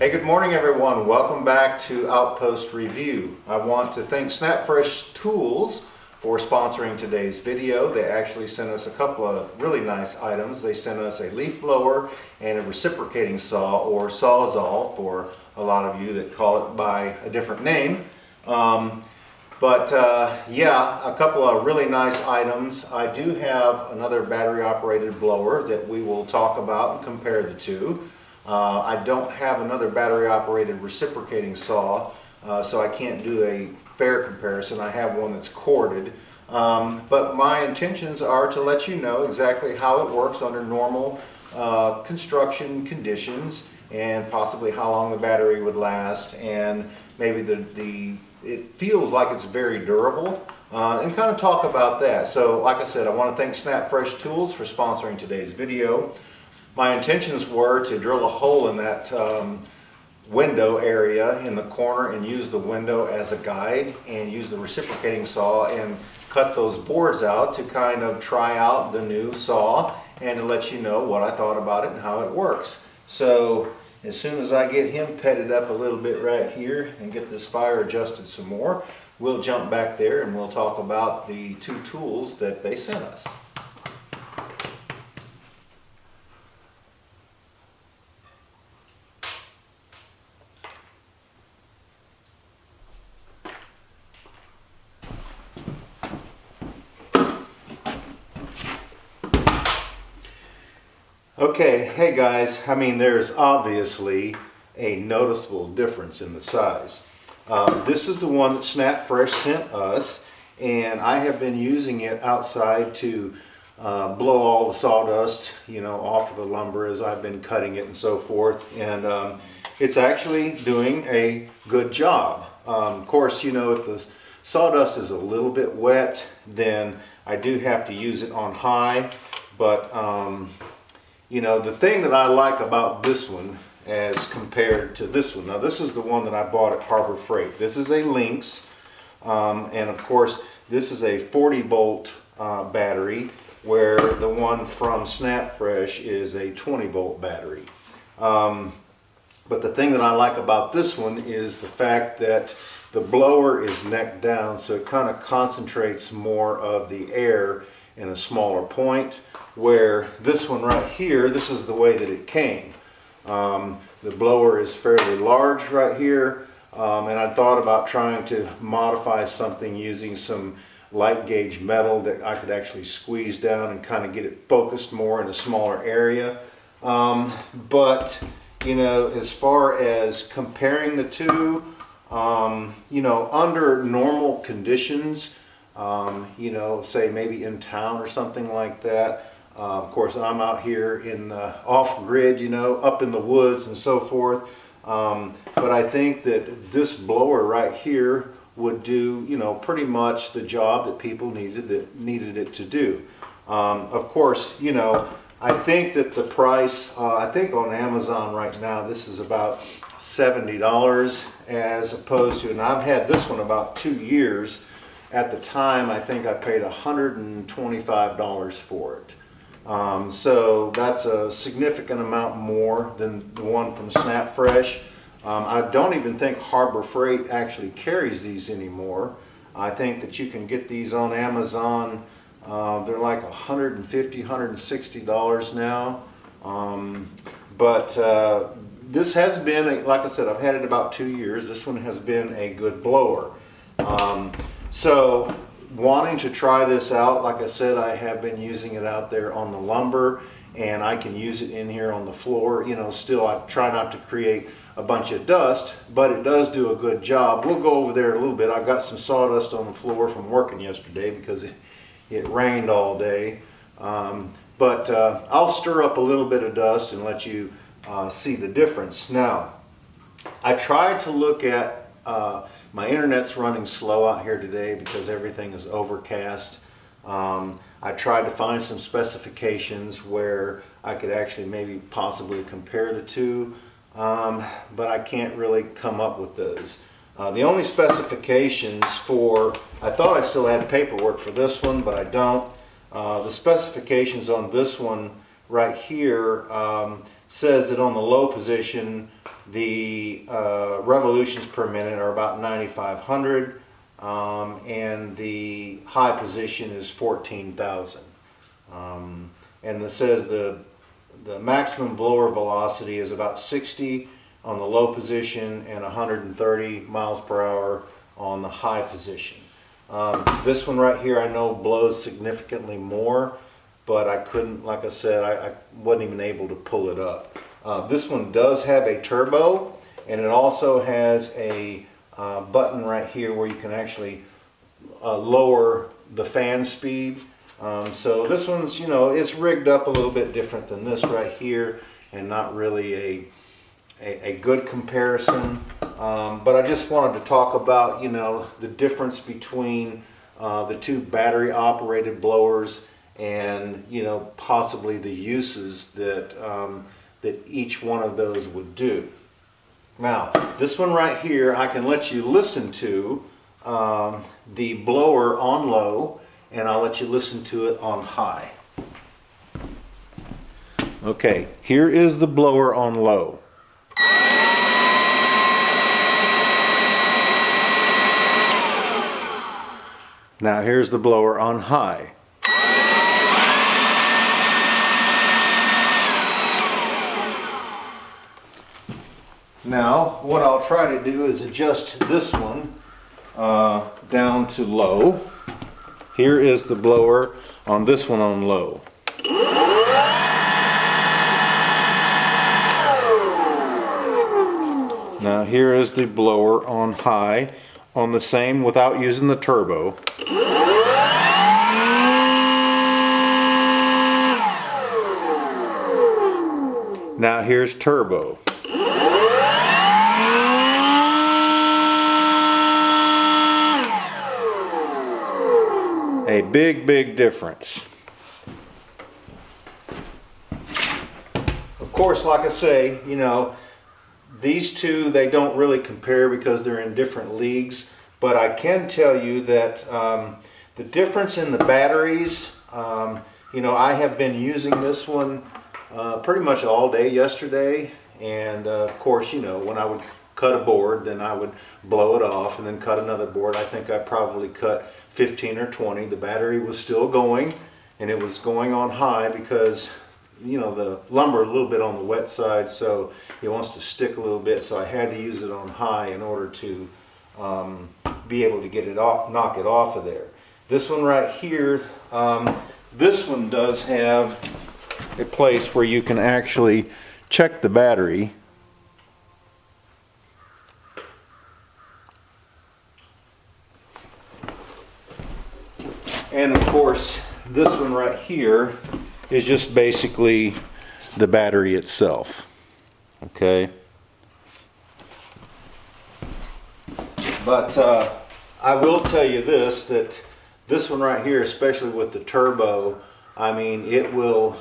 Hey, good morning everyone. Welcome back to Outpost Review. I want to thank SnapFresh Tools for sponsoring today's video. They actually sent us a couple of really nice items. They sent us a leaf blower and a reciprocating saw, or Sawzall for a lot of you that call it by a different name. Yeah, a couple of really nice items. I do have another battery operated blower that we will talk about and compare the two. I don't have another battery operated reciprocating saw, so I can't do a fair comparison. I have one that's corded, but my intentions are to let you know exactly how it works under normal construction conditions, and possibly how long the battery would last, and maybe it feels like it's very durable, and kind of talk about that. So like I said, I want to thank SnapFresh Tools for sponsoring today's video. My intentions were to drill a hole in that window area in the corner and use the window as a guide, and use the reciprocating saw and cut those boards out to kind of try out the new saw and to let you know what I thought about it and how it works. So as soon as I get him petted up a little bit right here and get this fire adjusted some more, we'll jump back there and we'll talk about the two tools that they sent us. Okay, hey guys, I mean, there's obviously a noticeable difference in the size. This is the one that SnapFresh sent us, and I have been using it outside to blow all the sawdust, off of the lumber as I've been cutting it and so forth, and it's actually doing a good job. Of course, if the sawdust is a little bit wet, then I do have to use it on high, but the thing that I like about this one as compared to this one, now this is the one that I bought at Harbor Freight. This is a Lynx, and of course this is a 40 volt battery, where the one from SnapFresh is a 20 volt battery. But the thing that I like about this one is the fact that the blower is neck down, so it kind of concentrates more of the air in a smaller point, where this one right here, this is the way that it came. The blower is fairly large right here, and I thought about trying to modify something using some light gauge metal that I could actually squeeze down and kind of get it focused more in a smaller area. But as far as comparing the two, under normal conditions, say maybe in town or something like that. Of course, I'm out here in off-grid, up in the woods and so forth. But I think that this blower right here would do, pretty much the job that people needed it to do. Of course, I think that the price, I think on Amazon right now, this is about $70, as opposed to, and I've had this one about 2 years. At the time, I think I paid $125 for it. So that's a significant amount more than the one from SnapFresh. I don't even think Harbor Freight actually carries these anymore. I think that you can get these on Amazon. They're like $150, $160 now. This has been, like I said, I've had it about 2 years. This one has been a good blower. So wanting to try this out, like I said, I have been using it out there on the lumber, and I can use it in here on the floor. Still I try not to create a bunch of dust, but it does do a good job. We'll go over there a little bit. I've got some sawdust on the floor from working yesterday because it rained all day. I'll stir up a little bit of dust and let you see the difference. Now, I tried to look at my internet's running slow out here today because everything is overcast. I tried to find some specifications where I could actually maybe possibly compare the two, but I can't really come up with those. The only specifications I thought I still had paperwork for this one, but I don't. The specifications on this one right here says that on the low position The revolutions per minute are about 9,500, and the high position is 14,000. And it says the maximum blower velocity is about 60 on the low position and 130 miles per hour on the high position. This one right here I know blows significantly more, but I couldn't, like I said, I wasn't even able to pull it up. This one does have a turbo, and it also has a button right here where you can actually lower the fan speed. So this one's, you know, it's rigged up a little bit different than this right here, and not really a good comparison. But I just wanted to talk about, you know, the difference between the two battery operated blowers, and, you know, possibly the uses that that each one of those would do. Now, this one right here, I can let you listen to the blower on low, and I'll let you listen to it on high. Okay, here is the blower on low. Now here's the blower on high. Now, what I'll try to do is adjust this one down to low. Here is the blower on this one on low. Now here is the blower on high on the same without using the turbo. Now here's turbo. A big difference. Of course, like I say, you know, these two, they don't really compare because they're in different leagues, but I can tell you that the difference in the batteries, you know, I have been using this one pretty much all day yesterday, and of course, you know, when I would cut a board, then I would blow it off and then cut another board. I think I probably cut 15 or 20. The battery was still going, and it was going on high because, you know, the lumber a little bit on the wet side, so it wants to stick a little bit, so I had to use it on high in order to be able to get it off, knock it off of there. This one right here, this one does have a place where you can actually check the battery. And of course, this one right here is just basically the battery itself. Okay. But I will tell you this, that this one right here, especially with the turbo, I mean, it will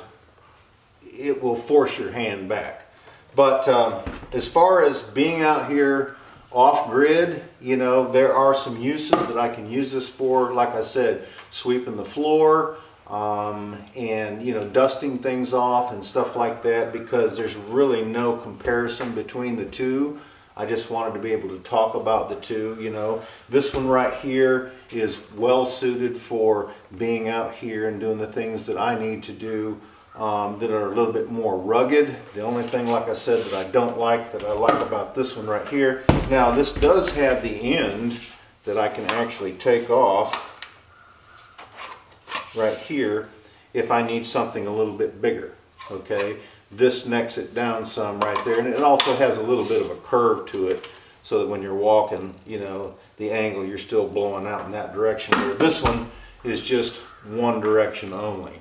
force your hand back. But as far as being out here off grid, you know, there are some uses that I can use this for. Like I said, sweeping the floor, and, you know, dusting things off and stuff like that, because there's really no comparison between the two. I just wanted to be able to talk about the two. You know, this one right here is well suited for being out here and doing the things that I need to do, that are a little bit more rugged. The only thing, like I said, that I don't like, that I like about this one right here, now this does have the end that I can actually take off right here if I need something a little bit bigger. Okay, this necks it down some right there, and it also has a little bit of a curve to it, so that when you're walking, you know, the angle, you're still blowing out in that direction. Where this one is just one direction only.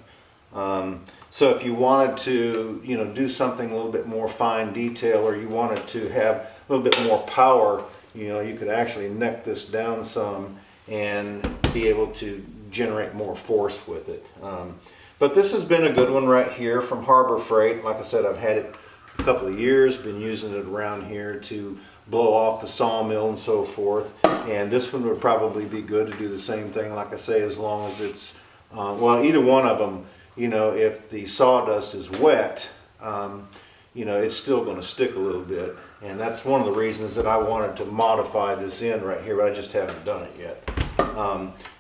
So if you wanted to, you know, do something a little bit more fine detail, or you wanted to have a little bit more power, you know, you could actually neck this down some and be able to generate more force with it. But this has been a good one right here from Harbor Freight. Like I said, I've had it a couple of years, been using it around here to blow off the sawmill and so forth. And this one would probably be good to do the same thing, like I say, as long as it's, well, either one of them, you know, if the sawdust is wet, you know, it's still going to stick a little bit. And that's one of the reasons that I wanted to modify this end right here, but I just haven't done it yet.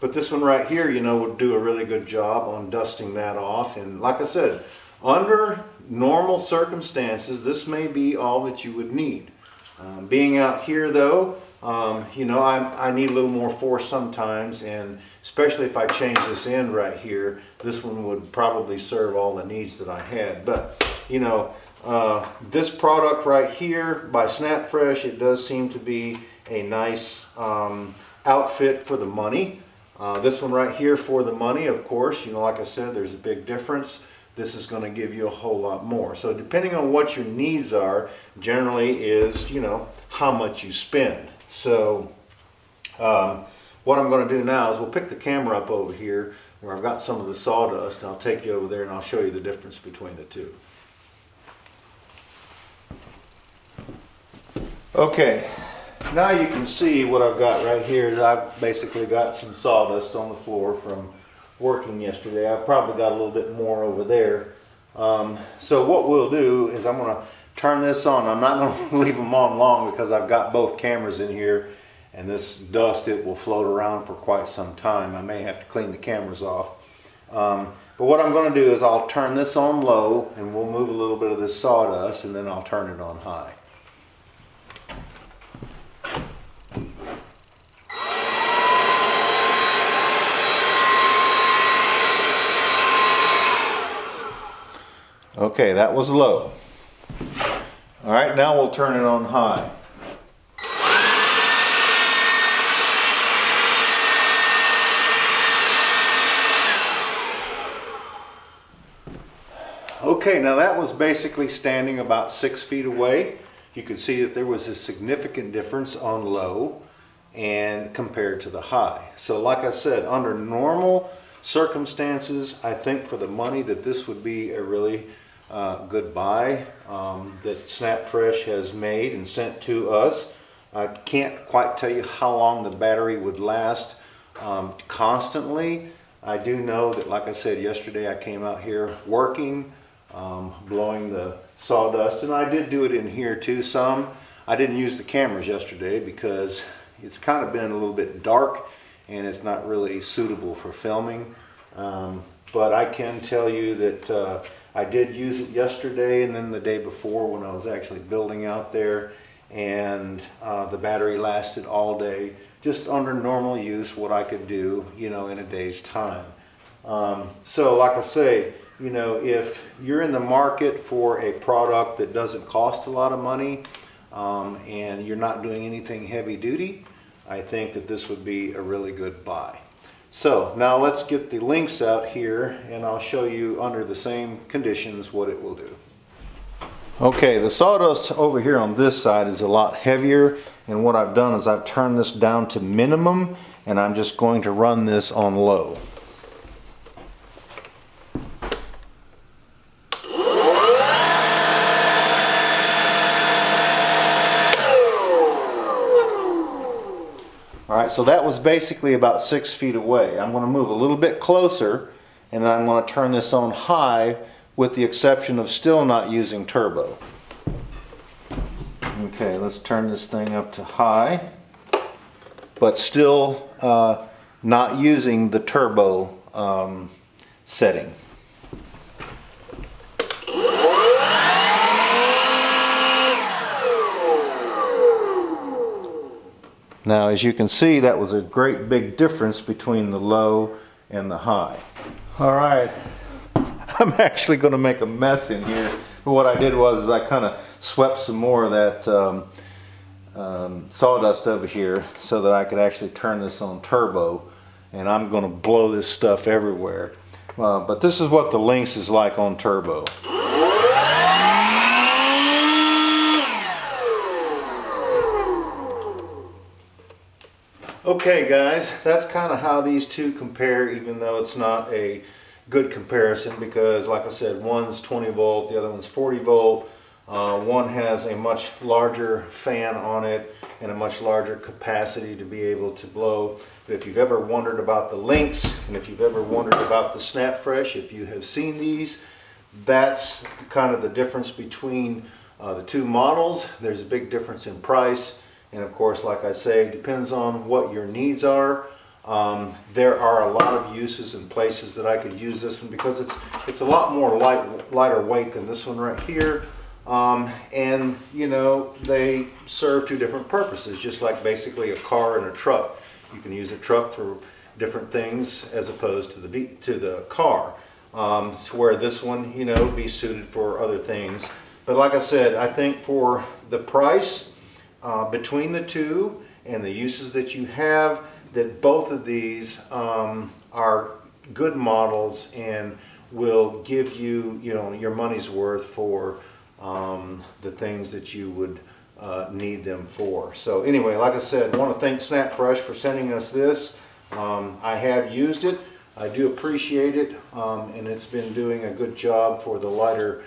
But this one right here, you know, would do a really good job on dusting that off. And like I said, under normal circumstances, this may be all that you would need. Being out here though, you know, I need a little more force sometimes, and especially if I change this end right here, this one would probably serve all the needs that I had. But, you know, this product right here by Snapfresh, it does seem to be a nice outfit for the money. This one right here for the money, of course, you know, like I said, there's a big difference. This is going to give you a whole lot more. So depending on what your needs are, generally is, you know, how much you spend. So what I'm going to do now is we'll pick the camera up over here where I've got some of the sawdust, and I'll take you over there and I'll show you the difference between the two. Okay, now you can see what I've got right here. Is I've basically got some sawdust on the floor from working yesterday. I've probably got a little bit more over there. So what we'll do is I'm going to turn this on. I'm not going to leave them on long because I've got both cameras in here, and this dust, it will float around for quite some time. I may have to clean the cameras off. But what I'm going to do is I'll turn this on low, and we'll move a little bit of this sawdust, and then I'll turn it on high. Okay, that was low. All right, now we'll turn it on high. Okay, now that was basically standing about 6 feet away. You could see that there was a significant difference on low and compared to the high. So like I said, under normal circumstances, I think for the money that this would be a really good buy that Snapfresh has made and sent to us. I can't quite tell you how long the battery would last constantly. I do know that, like I said yesterday, I came out here working, blowing the sawdust, and I did do it in here too some. I didn't use the cameras yesterday because it's kind of been a little bit dark and it's not really suitable for filming. But I can tell you that I did use it yesterday and then the day before when I was actually building out there, and the battery lasted all day, just under normal use, what I could do, you know, in a day's time. So like I say, you know, if you're in the market for a product that doesn't cost a lot of money and you're not doing anything heavy duty, I think that this would be a really good buy. So now let's get the links out here and I'll show you under the same conditions what it will do. Okay, the sawdust over here on this side is a lot heavier, and what I've done is I've turned this down to minimum and I'm just going to run this on low. Alright, so that was basically about 6 feet away. I'm going to move a little bit closer and then I'm going to turn this on high, with the exception of still not using turbo. Okay, let's turn this thing up to high, but still not using the turbo setting. Now, as you can see, that was a great big difference between the low and the high. All right, I'm actually going to make a mess in here. But what I did was I kind of swept some more of that sawdust over here so that I could actually turn this on turbo, and I'm going to blow this stuff everywhere. But this is what the Lynx is like on turbo. Okay guys, that's kind of how these two compare, even though it's not a good comparison because, like I said, one's 20 volt, the other one's 40 volt. One has a much larger fan on it and a much larger capacity to be able to blow. But if you've ever wondered about the Lynx, and if you've ever wondered about the Snapfresh, if you have seen these, that's kind of the difference between The two models, there's a big difference in price, and of course, like I say, depends on what your needs are. There are a lot of uses and places that I could use this one because it's a lot more lighter weight than this one right here. And you know, they serve two different purposes, just like basically a car and a truck. You can use a truck for different things as opposed to the car. To where this one, you know, be suited for other things. But like I said, I think for the price between the two and the uses that you have, that both of these are good models and will give you, you know, your money's worth for the things that you would need them for. So anyway, like I said, I want to thank SnapFresh for sending us this. I have used it. I do appreciate it, and it's been doing a good job for the lighter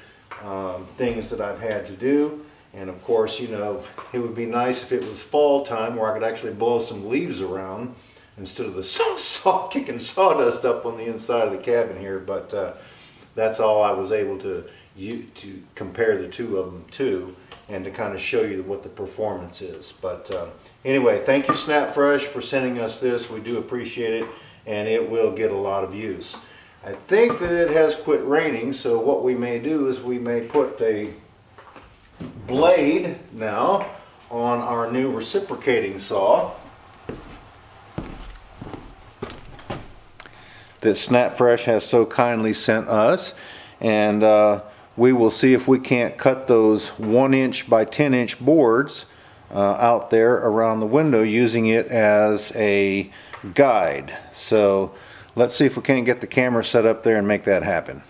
things that I've had to do. And of course, you know, it would be nice if it was fall time where I could actually blow some leaves around instead of the kicking sawdust up on the inside of the cabin here. But that's all I was able to compare the two of them to, and to kind of show you what the performance is. But anyway, thank you SnapFresh for sending us this. We do appreciate it, and it will get a lot of use. I think that it has quit raining, so what we may do is we may put a blade now on our new reciprocating saw that SnapFresh has so kindly sent us, and we will see if we can't cut those 1" by 10" boards out there around the window using it as a guide. So let's see if we can't get the camera set up there and make that happen.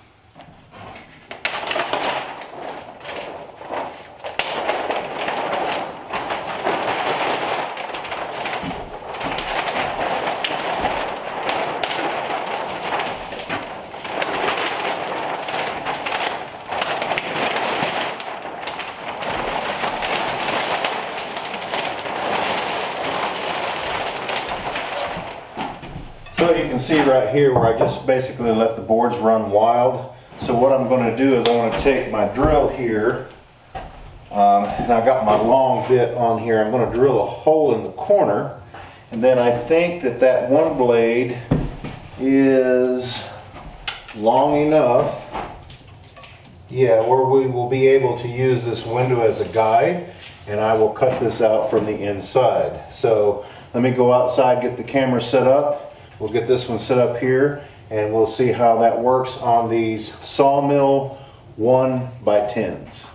So you can see right here where I just basically let the boards run wild. So what I'm going to do is I want to take my drill here, and I've got my long bit on here. I'm going to drill a hole in the corner, and then I think that that one blade is long enough, yeah, where we will be able to use this window as a guide, and I will cut this out from the inside. So let me go outside, get the camera set up. We'll get this one set up here, and we'll see how that works on these Sawmill 1 by 10s.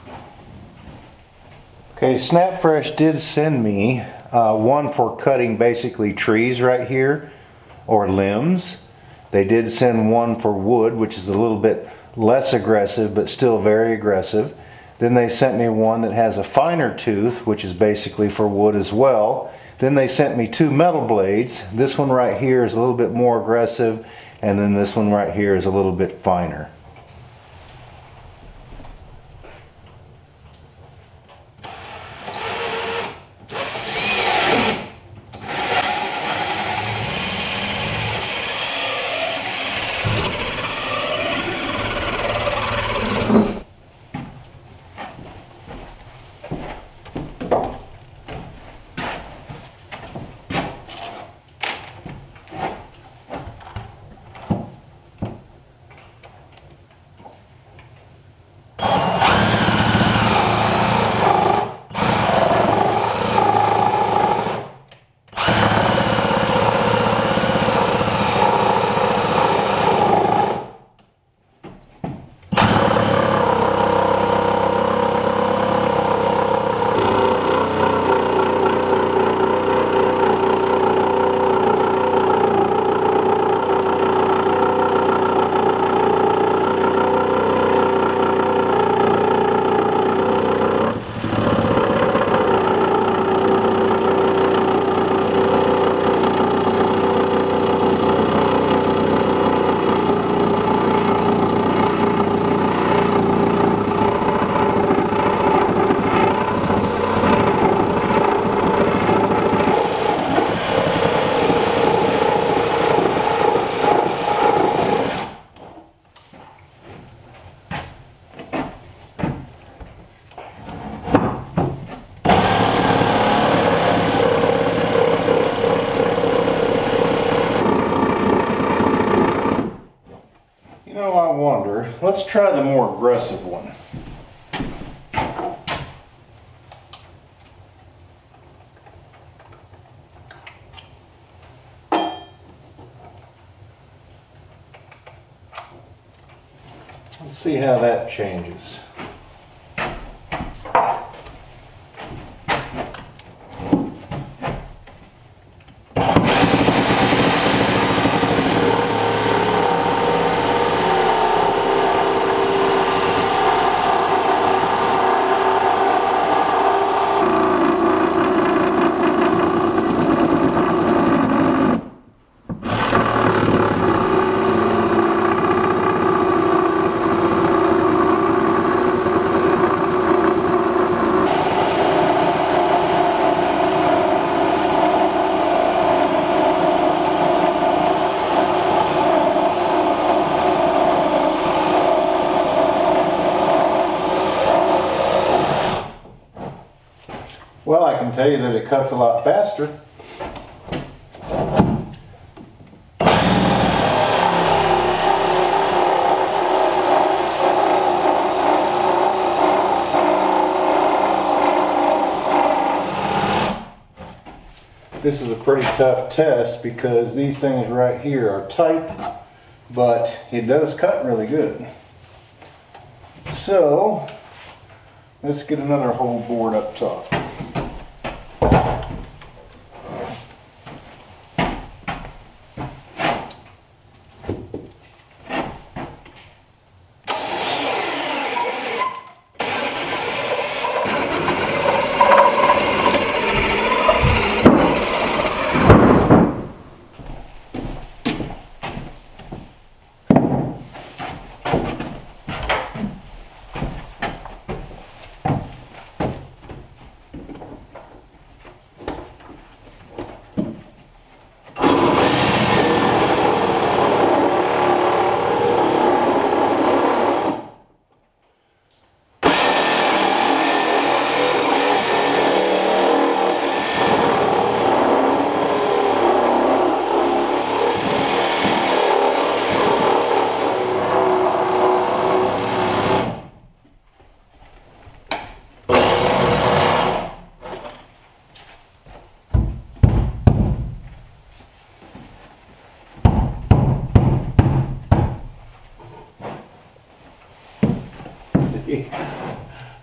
Okay, SnapFresh did send me one for cutting basically trees right here, or limbs. They did send one for wood, which is a little bit less aggressive, but still very aggressive. Then they sent me one that has a finer tooth, which is basically for wood as well. Then they sent me 2 metal blades. This one right here is a little bit more aggressive, and then this one right here is a little bit finer. wonder. Let's try the more aggressive one. Let's see how that changes. Well, I can tell you that it cuts a lot faster. This is a pretty tough test because these things right here are tight, but it does cut really good. So, let's get another whole board up top.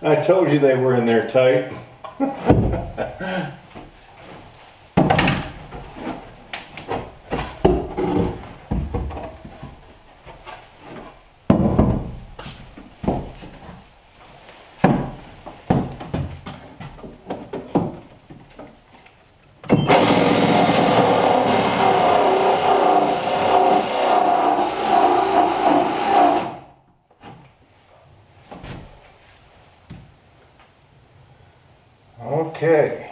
I told you they were in there tight. Okay.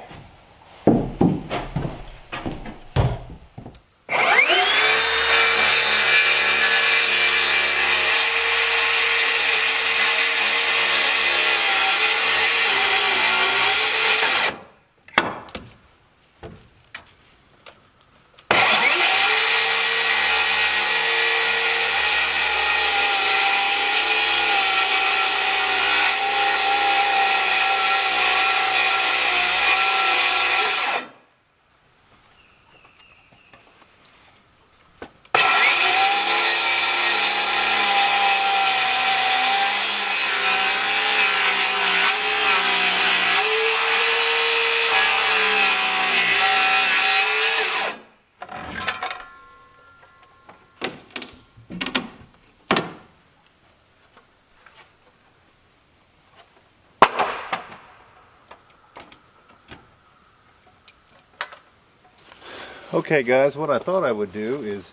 Okay guys, what I thought I would do is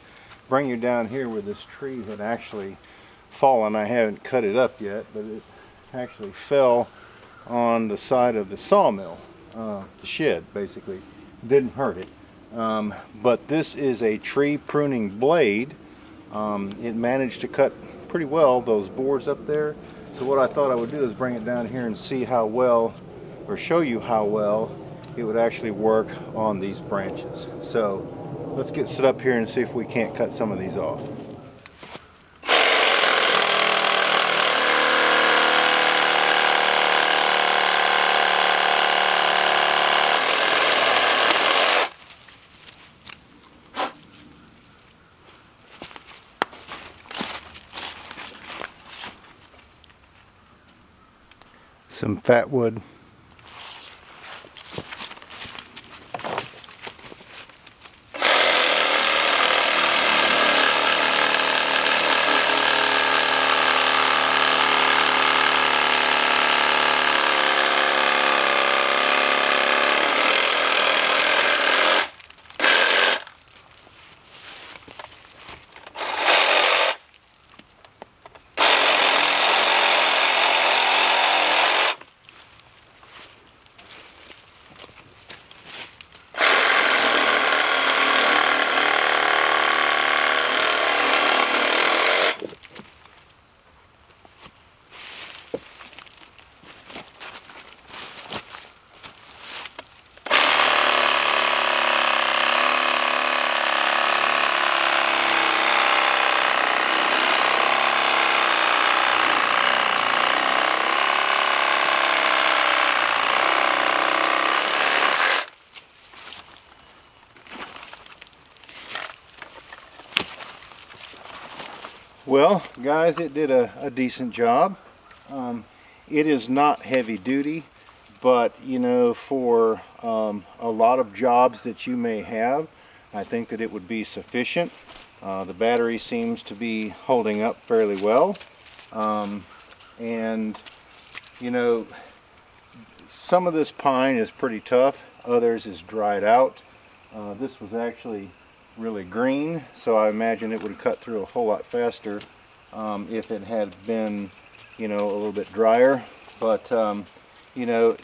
bring you down here where this tree had actually fallen. I haven't cut it up yet, but it actually fell on the side of the sawmill, the shed basically. Didn't hurt it. But this is a tree pruning blade. It managed to cut pretty well those boards up there. So what I thought I would do is bring it down here and see how well, or show you how well it would actually work on these branches. So let's get set up here and see if we can't cut some of these off. some fat wood. Well, guys, it did a decent job. It is not heavy duty, but you know, for a lot of jobs that you may have, I think that it would be sufficient. The battery seems to be holding up fairly well, and you know, some of this pine is pretty tough, others is dried out. This was actually really green, so I imagine it would cut through a whole lot faster if it had been, you know, a little bit drier. But you know,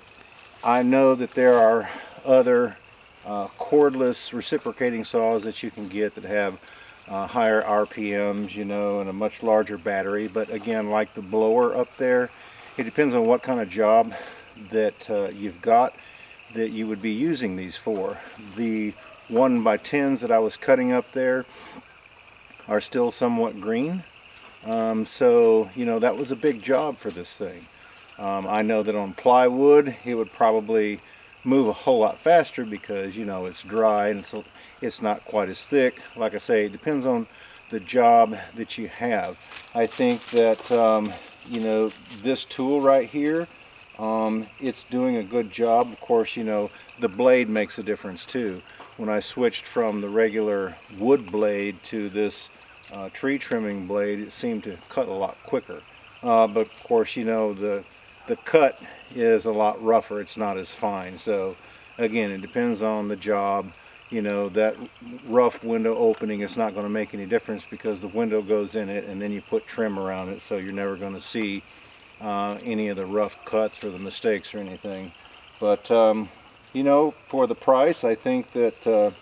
I know that there are other cordless reciprocating saws that you can get that have higher RPMs, you know, and a much larger battery. But again, like the blower up there, it depends on what kind of job that you've got that you would be using these for. The 1x10s that I was cutting up there are still somewhat green, so you know, that was a big job for this thing. I know that on plywood it would probably move a whole lot faster because, you know, it's dry and it's not quite as thick. Like I say, it depends on the job that you have. I think that you know, this tool right here, it's doing a good job. Of course, you know, the blade makes a difference too. When I switched from the regular wood blade to this tree trimming blade, it seemed to cut a lot quicker. But of course, you know, the cut is a lot rougher. It's not as fine. So again, it depends on the job. You know, that rough window opening is not going to make any difference because the window goes in it and then you put trim around it, so you're never going to see any of the rough cuts or the mistakes or anything. But you know, for the price, I think that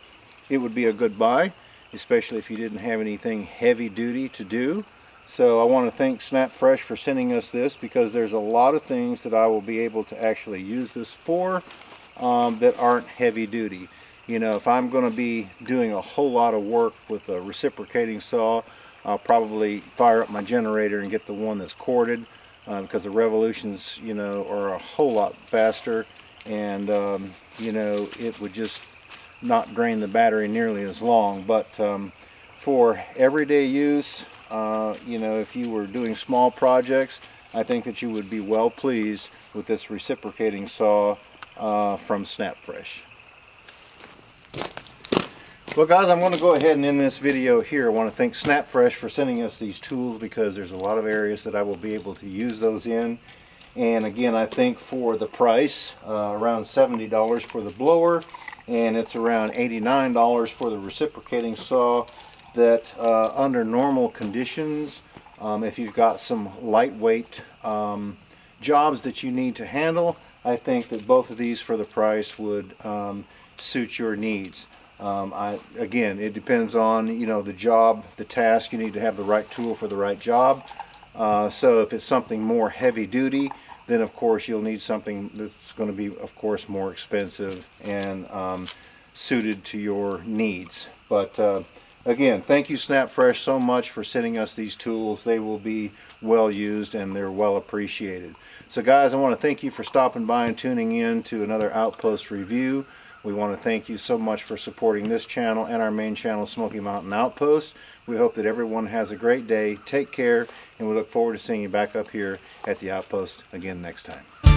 it would be a good buy, especially if you didn't have anything heavy duty to do. So I want to thank SnapFresh for sending us this, because there's a lot of things that I will be able to actually use this for that aren't heavy duty. You know, if I'm going to be doing a whole lot of work with a reciprocating saw, I'll probably fire up my generator and get the one that's corded, because the revolutions, you know, are a whole lot faster, and you know, it would just not drain the battery nearly as long. But for everyday use, you know, if you were doing small projects, I think that you would be well pleased with this reciprocating saw from SnapFresh. Well guys, I'm going to go ahead and end this video here. I want to thank SnapFresh for sending us these tools, because there's a lot of areas that I will be able to use those in. And again, I think for the price, around $70 for the blower, and it's around $89 for the reciprocating saw, that under normal conditions, if you've got some lightweight jobs that you need to handle, I think that both of these for the price would suit your needs. Again, it depends on, you know, the job, the task. You need to have the right tool for the right job. So if it's something more heavy duty, then of course you'll need something that's going to be, of course, more expensive and suited to your needs. But again, thank you SnapFresh so much for sending us these tools. They will be well used and they're well appreciated. So guys, I want to thank you for stopping by and tuning in to another Outpost review. We want to thank you so much for supporting this channel and our main channel, Smoky Mountain Outpost. We hope that everyone has a great day. Take care, and we look forward to seeing you back up here at the Outpost again next time.